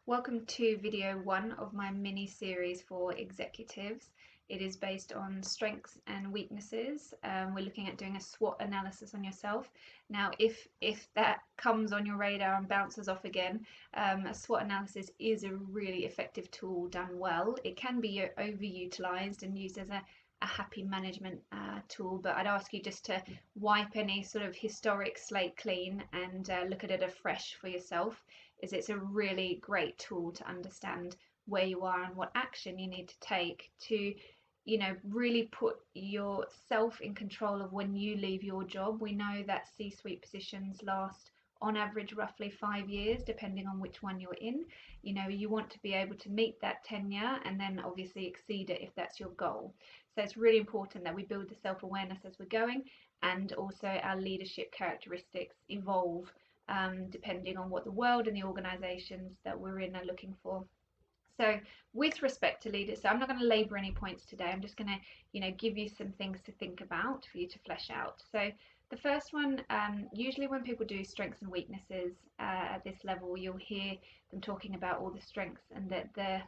Welcome to video 1 of my mini series for executives. It is based on strengths and weaknesses. We're looking at doing a SWOT analysis on yourself. Now, if that comes on your radar and bounces off again, a SWOT analysis is a really effective tool done well. It can be overutilized and used as a happy management tool, but I'd ask you just to wipe any sort of historic slate clean and look at it afresh for yourself, as it's a really great tool to understand where you are and what action you need to take to really put yourself in control of when you leave your job. We know that C-suite positions last on average roughly 5 years, depending on which one you're in. You want to be able to meet that tenure and then obviously exceed it if that's your goal. So it's really important that we build the self-awareness as we're going, and also our leadership characteristics evolve depending on what the world and the organizations that we're in are looking for. So with respect to leaders, so I'm not going to labor any points today. I'm just going to, give you some things to think about for you to flesh out. So the first one, usually when people do strengths and weaknesses at this level, you'll hear them talking about all the strengths and the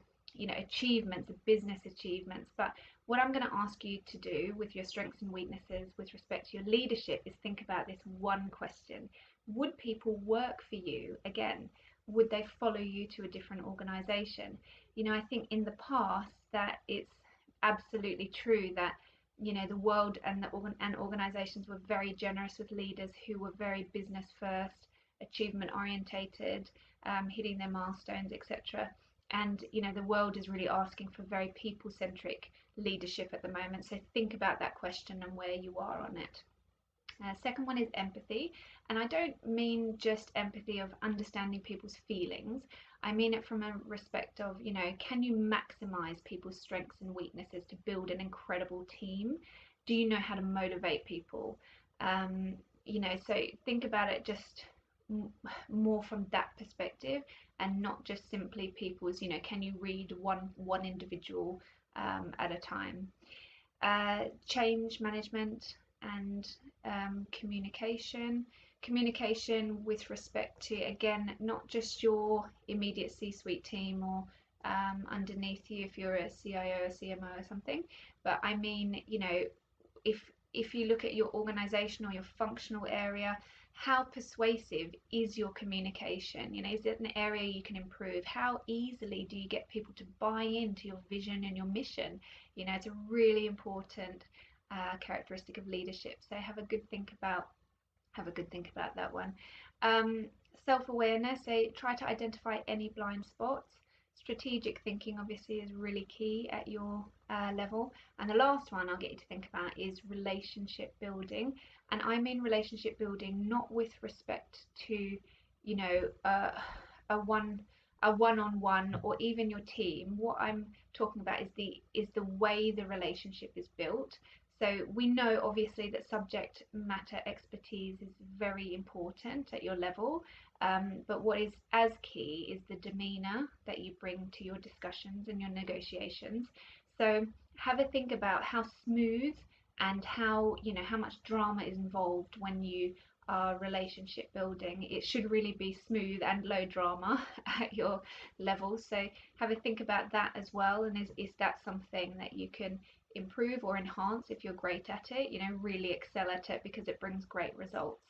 achievements, the business achievements. But what I'm going to ask you to do with your strengths and weaknesses with respect to your leadership is think about this one question. Would people work for you again? Would they follow you to a different organization? I think in the past that it's absolutely true that the world and organizations were very generous with leaders who were very business first, achievement orientated, hitting their milestones, etc. And the world is really asking for very people-centric leadership at the moment. So think about that question and where you are on it. Second one is empathy, and I don't mean just empathy of understanding people's feelings. I mean it from a respect of, can you maximize people's strengths and weaknesses to build an incredible team? Do you know how to motivate people? So think about it just more from that perspective, and not just simply people's, can you read one individual at a time? Change management and communication with respect to, again, not just your immediate C-suite team or underneath you if you're a CIO or CMO or something, but I mean, if you look at your organization or your functional area, how persuasive is your communication? Is it an area you can improve? How easily do you get people to buy into your vision and your mission? It's a really important characteristic of leadership. So have a good think about that one. Self-awareness. So try to identify any blind spots. Strategic thinking obviously is really key at your level. And the last one I'll get you to think about is relationship building. And I mean relationship building not with respect to a one-on-one or even your team. What I'm talking about is the way the relationship is built. So we know obviously that subject matter expertise is very important at your level, but what is as key is the demeanor that you bring to your discussions and your negotiations. So have a think about how smooth and how much drama is involved when you are relationship building. It should really be smooth and low drama at your level. So have a think about that as well, and is that something that you can improve or enhance if you're great at it, really excel at it, because it brings great results.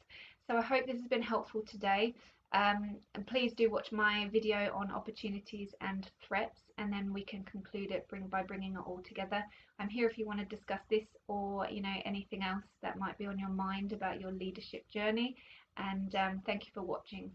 So I hope this has been helpful today, and please do watch my video on opportunities and threats, and then we can conclude it by bringing it all together. I'm here if you want to discuss this or anything else that might be on your mind about your leadership journey, and thank you for watching.